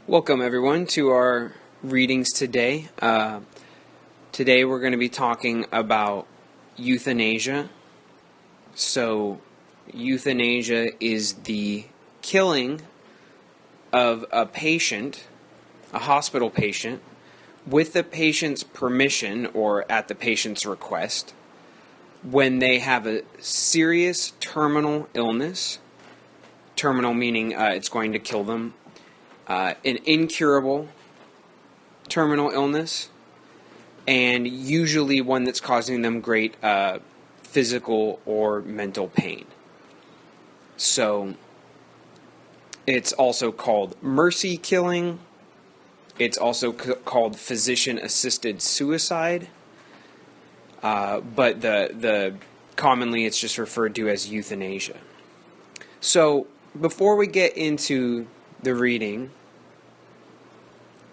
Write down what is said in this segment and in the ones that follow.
Welcome everyone to our readings today. Today we're going to be talking about euthanasia. So euthanasia is the killing of a patient, a hospital patient, with the patient's permission or at the patient's request when they have a serious terminal illness. Terminal meaning it's going to kill them. An incurable terminal illness, and usually one that's causing them great physical or mental pain. So it's also called mercy killing. It's also called physician-assisted suicide, but the commonly it's just referred to as euthanasia. So before we get into the reading,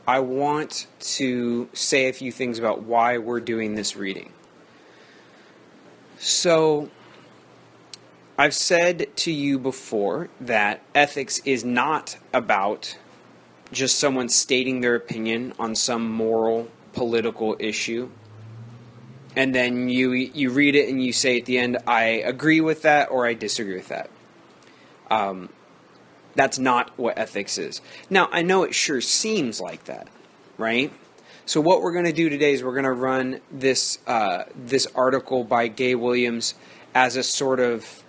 I want to say a few things about why we're doing this reading. So, I've said to you before that ethics is not about just someone stating their opinion on some moral, political issue, and then you read it and you say at the end, I agree with that or I disagree with that. That's not what ethics is. Now, I know it sure seems like that, right? So what we're going to do today is we're going to run this article by Gay Williams as a sort of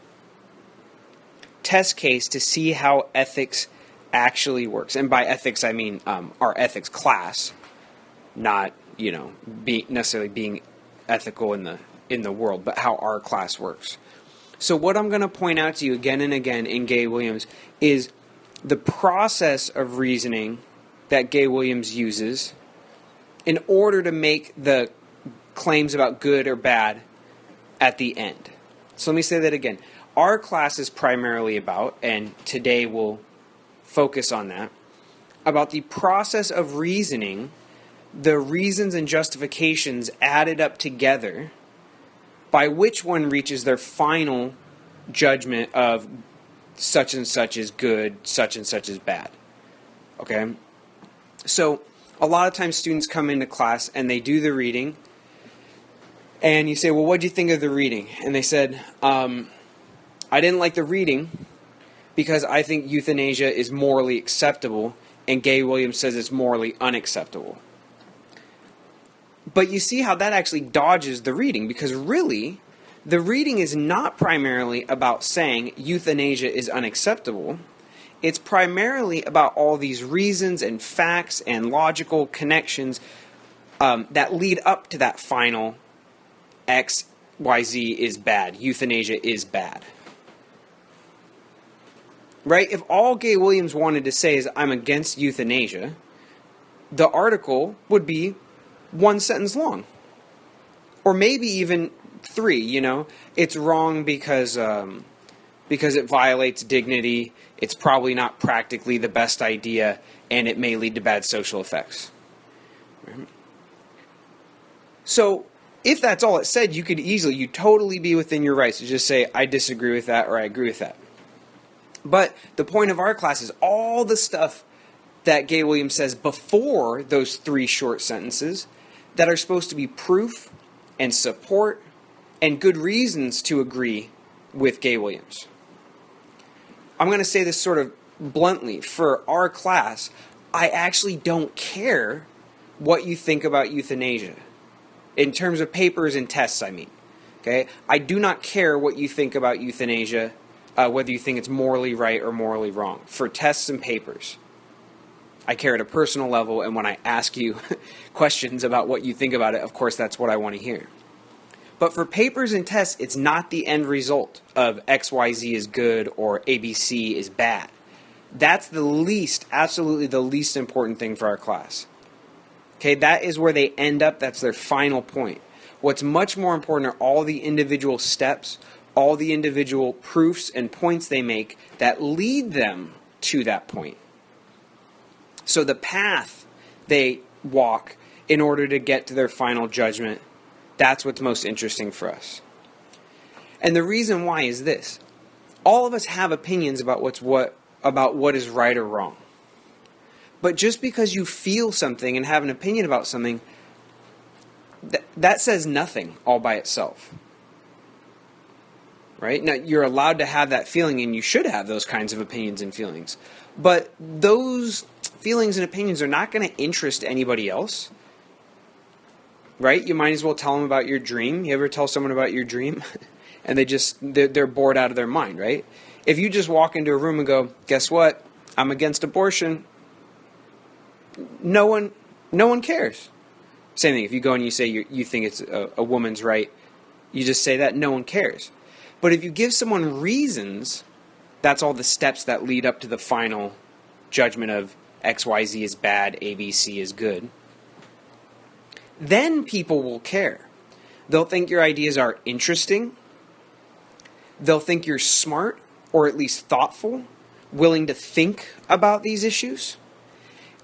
test case to see how ethics actually works. And by ethics, I mean our ethics class, not necessarily being ethical in the world, but how our class works. So what I'm going to point out to you again and again in Gay Williams is the process of reasoning that Gay Williams uses in order to make the claims about good or bad at the end. So let me say that again. Our class is primarily about, and today we'll focus on that, about the process of reasoning, the reasons and justifications added up together by which one reaches their final judgment of such and such is good, such and such is bad. Okay? So, a lot of times students come into class and they do the reading, and you say, well, what do you think of the reading? And they said, I didn't like the reading because I think euthanasia is morally acceptable, and Gay Williams says it's morally unacceptable. But you see how that actually dodges the reading, because really, the reading is not primarily about saying euthanasia is unacceptable. It's primarily about all these reasons and facts and logical connections that lead up to that final X, Y, Z is bad. Euthanasia is bad. Right? If all Gay Williams wanted to say is, I'm against euthanasia, the article would be one sentence long, or maybe even three. It's wrong because it violates dignity, it's probably not practically the best idea, and it may lead to bad social effects. Right? So if that's all it said, you totally be within your rights to just say, I disagree with that or I agree with that. But the point of our class is all the stuff that Gay Williams says before those three short sentences that are supposed to be proof and support and good reasons to agree with Gay Williams. I'm going to say this sort of bluntly. For our class, I actually don't care what you think about euthanasia. In terms of papers and tests, I mean. Okay? I do not care what you think about euthanasia, whether you think it's morally right or morally wrong. For tests and papers, I care at a personal level, and when I ask you questions about what you think about it, of course, that's what I want to hear. But for papers and tests, it's not the end result of XYZ is good or ABC is bad. That's absolutely the least important thing for our class. Okay, that is where they end up. That's their final point. What's much more important are all the individual steps, all the individual proofs and points they make that lead them to that point. So the path they walk in order to get to their final judgment, that's what's most interesting for us. And the reason why is this. All of us have opinions about what is right or wrong. But just because you feel something and have an opinion about something, that says nothing all by itself. Right? Now, you're allowed to have that feeling, and you should have those kinds of opinions and feelings. But those feelings and opinions are not going to interest anybody else. Right? You might as well tell them about your dream. You ever tell someone about your dream? And they're bored out of their mind, right? If you just walk into a room and go, guess what? I'm against abortion. No one cares. Same thing. If you go and you say you think it's a woman's right, you just say that, no one cares. But if you give someone reasons, that's all the steps that lead up to the final judgment of XYZ is bad, ABC is good. Then people will care. They'll think your ideas are interesting. They'll think you're smart, or at least thoughtful, willing to think about these issues.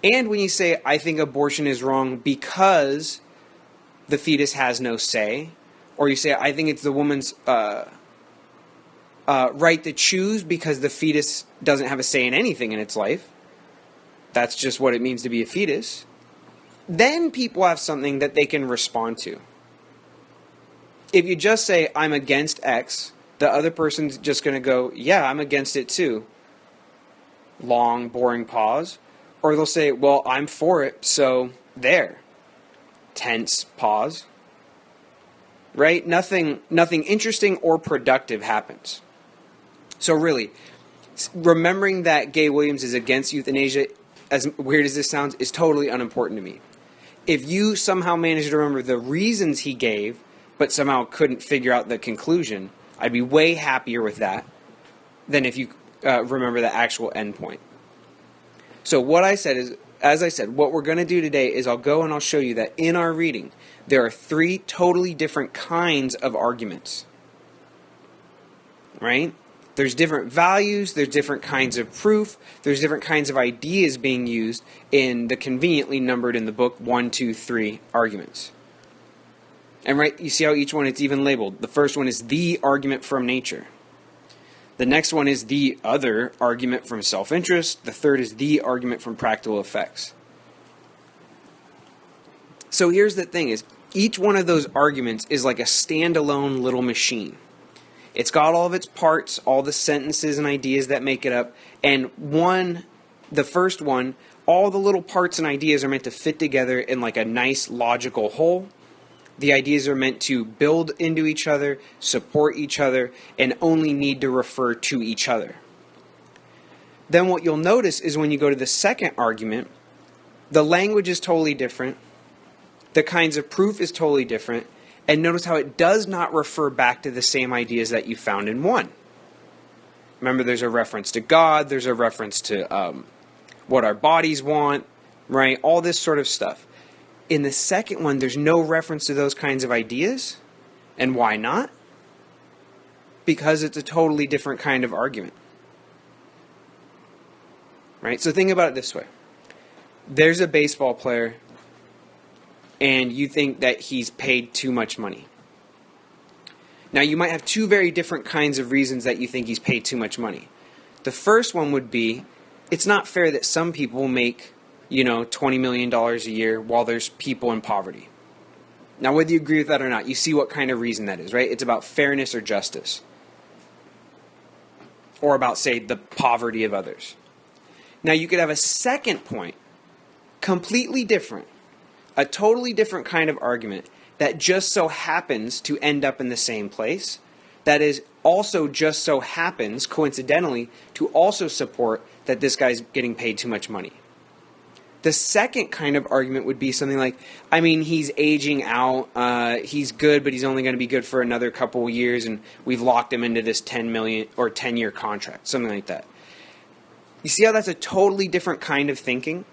And when you say, I think abortion is wrong because the fetus has no say, or you say, I think it's the woman's right to choose because the fetus doesn't have a say in anything in its life. That's just what it means to be a fetus. Then people have something that they can respond to. If you just say, I'm against X, the other person's just going to go, yeah, I'm against it too. Long, boring pause. Or they'll say, well, I'm for it, so there. Tense pause. Right? Nothing interesting or productive happens. So really, remembering that Gay Williams is against euthanasia, as weird as this sounds, is totally unimportant to me. If you somehow manage to remember the reasons he gave, but somehow couldn't figure out the conclusion, I'd be way happier with that than if you remember the actual endpoint. So what I said is, as I said, what we're going to do today is I'll go and I'll show you that in our reading, there are 3 totally different kinds of arguments. Right? There's different values, there's different kinds of proof, there's different kinds of ideas being used in the conveniently numbered in the book 1, 2, 3 arguments. And right, you see how each one it's even labeled. The first one is the argument from nature. The next one is the other argument from self-interest. The third is the argument from practical effects. So here's the thing is, each one of those arguments is like a standalone little machine. It's got all of its parts, all the sentences and ideas that make it up, and the first one, all the little parts and ideas are meant to fit together in like a nice logical whole. The ideas are meant to build into each other, support each other, and only need to refer to each other. Then what you'll notice is when you go to the second argument, the language is totally different, the kinds of proof is totally different, and notice how it does not refer back to the same ideas that you found in one. Remember, there's a reference to God, there's a reference to what our bodies want, right? All this sort of stuff. In the second one, there's no reference to those kinds of ideas. And why not? Because it's a totally different kind of argument. Right? So think about it this way. There's a baseball player, and you think that he's paid too much money. Now, you might have 2 very different kinds of reasons that you think he's paid too much money. The first one would be, it's not fair that some people make $20 million a year while there's people in poverty. Now, whether you agree with that or not, you see what kind of reason that is, right? It's about fairness or justice. Or about, say, the poverty of others. Now, you could have a second point, completely different, a totally different kind of argument that just so happens to end up in the same place, that is also just so happens, coincidentally, to also support that this guy's getting paid too much money. The second kind of argument would be something like, he's aging out, he's good, but he's only going to be good for another couple of years, and we've locked him into this 10 million or 10-year contract, something like that. You see how that's a totally different kind of thinking?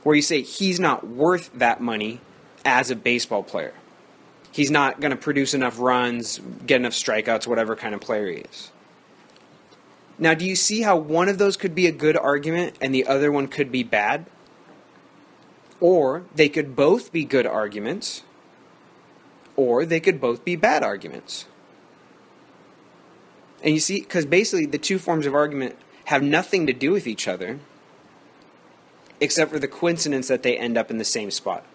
Where you say he's not worth that money as a baseball player. He's not going to produce enough runs, get enough strikeouts, whatever kind of player he is. Now, do you see how one of those could be a good argument and the other one could be bad? Or they could both be good arguments, or they could both be bad arguments. And you see, because basically the 2 forms of argument have nothing to do with each other, except for the coincidence that they end up in the same spot.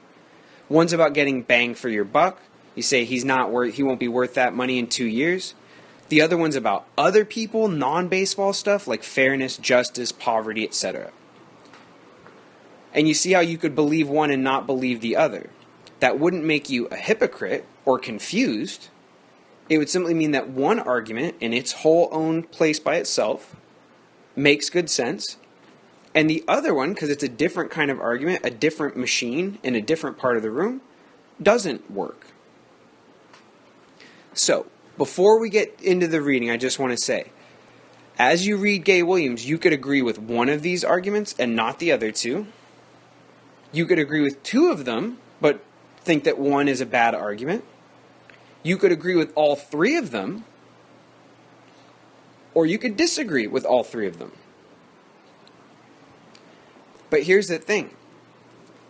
One's about getting bang for your buck. You say he won't be worth that money in 2 years. The other one's about other people, non-baseball stuff like fairness, justice, poverty, etc. And you see how you could believe one and not believe the other. That wouldn't make you a hypocrite or confused. It would simply mean that one argument in its whole own place by itself makes good sense, and the other one, because it's a different kind of argument, a different machine in a different part of the room, doesn't work. So, before we get into the reading, I just want to say, as you read Gay Williams, you could agree with one of these arguments and not the other two. You could agree with two of them, but think that one is a bad argument. You could agree with all three of them, or you could disagree with all three of them. But here's the thing.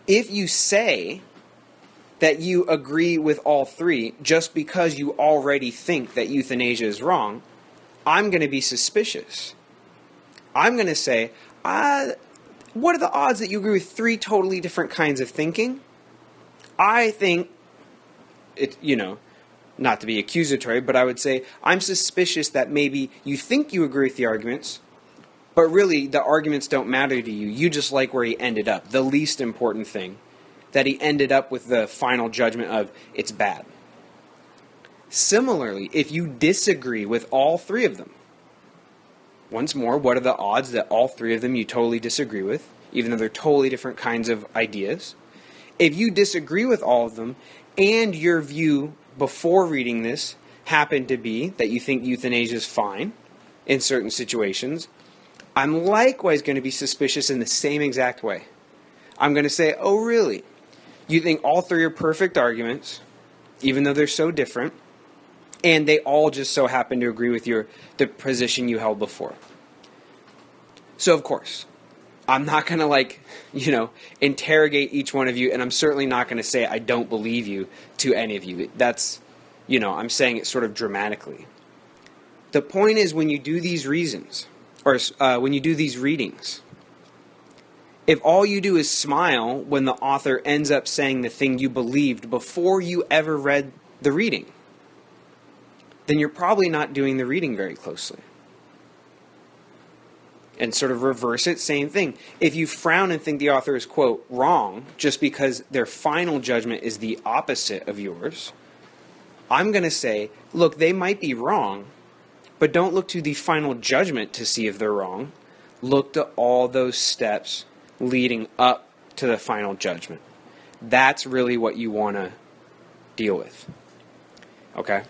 If you say that you agree with all three just because you already think that euthanasia is wrong, I'm going to be suspicious. I'm going to say, what are the odds that you agree with three totally different kinds of thinking? I think, not to be accusatory, but I would say I'm suspicious that maybe you think you agree with the arguments, but really the arguments don't matter to you. You just like where he ended up, the least important thing, that he ended up with the final judgment of it's bad. Similarly, if you disagree with all three of them, once more, what are the odds that all three of them you totally disagree with, even though they're totally different kinds of ideas? If you disagree with all of them, and your view before reading this happened to be that you think euthanasia is fine in certain situations, I'm likewise going to be suspicious in the same exact way. I'm going to say, oh really? You think all three are perfect arguments, even though they're so different, and they all just so happen to agree with the position you held before. So of course, I'm not going to interrogate each one of you, and I'm certainly not going to say I don't believe you to any of you. That's, I'm saying it sort of dramatically. The point is, when you do these reasons, or when you do these readings, if all you do is smile when the author ends up saying the thing you believed before you ever read the reading, then you're probably not doing the reading very closely. And sort of reverse it, same thing. If you frown and think the author is, quote, wrong, just because their final judgment is the opposite of yours, I'm going to say, look, they might be wrong, but don't look to the final judgment to see if they're wrong. Look to all those steps leading up to the final judgment. That's really what you want to deal with. Okay?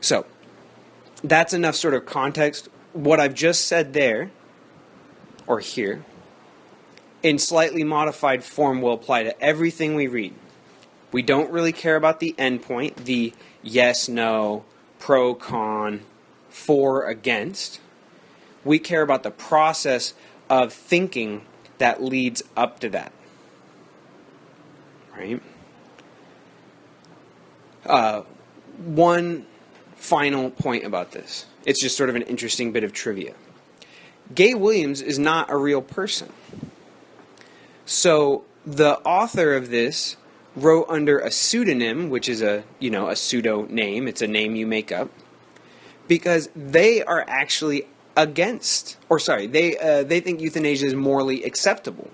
So, that's enough sort of context. What I've just said there, or here, in slightly modified form will apply to everything we read. We don't really care about the endpoint, the yes, no, pro, con, for, against. We care about the process of thinking that leads up to that. Right? One final point about this. It's just sort of an interesting bit of trivia. Gay Williams is not a real person. So the author of this wrote under a pseudonym, which is a pseudo name. It's a name you make up, because they are actually they think euthanasia is morally acceptable.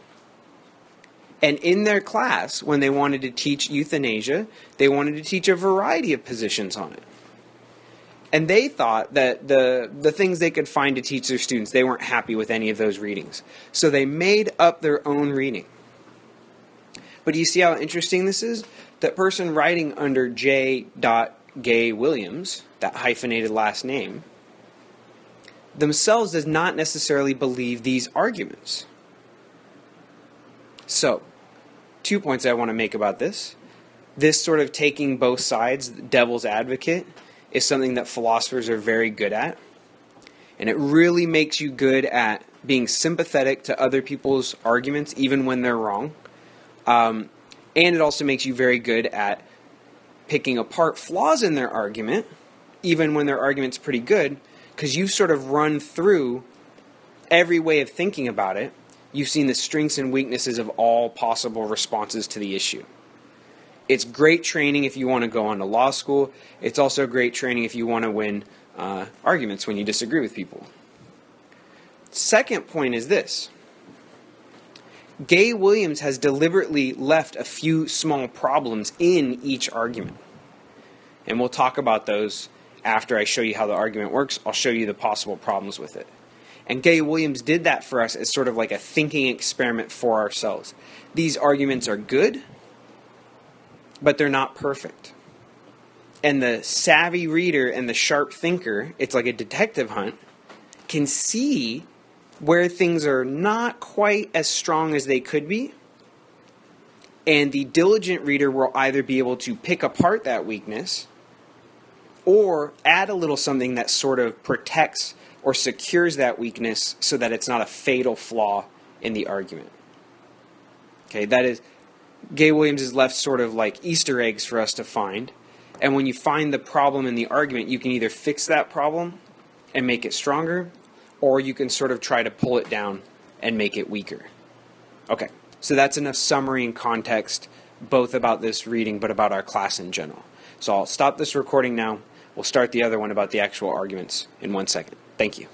And in their class, when they wanted to teach euthanasia, they wanted to teach a variety of positions on it. And they thought that the things they could find to teach their students, they weren't happy with any of those readings. So they made up their own reading. But do you see how interesting this is? That person writing under J. Gay Williams, that hyphenated last name, themselves does not necessarily believe these arguments. So, 2 points I want to make about this. This sort of taking both sides, devil's advocate, is something that philosophers are very good at. And it really makes you good at being sympathetic to other people's arguments, even when they're wrong. And it also makes you very good at picking apart flaws in their argument, even when their argument's pretty good, because you've sort of run through every way of thinking about it. you've seen the strengths and weaknesses of all possible responses to the issue. It's great training if you want to go on to law school. It's also great training if you want to win arguments when you disagree with people. Second point is this. Gay Williams has deliberately left a few small problems in each argument. And we'll talk about those after I show you how the argument works. I'll show you the possible problems with it. And Gay Williams did that for us as sort of like a thinking experiment for ourselves. These arguments are good, but they're not perfect. And the savvy reader and the sharp thinker, it's like a detective hunt, can see where things are not quite as strong as they could be. And the diligent reader will either be able to pick apart that weakness or add a little something that sort of protects or secures that weakness so that it's not a fatal flaw in the argument. Okay, that is, Gay Williams is left sort of like Easter eggs for us to find. And when you find the problem in the argument, you can either fix that problem and make it stronger, or you can sort of try to pull it down and make it weaker. Okay, so that's enough summary and context, both about this reading, but about our class in general. So I'll stop this recording now. We'll start the other one about the actual arguments in 1 second. Thank you.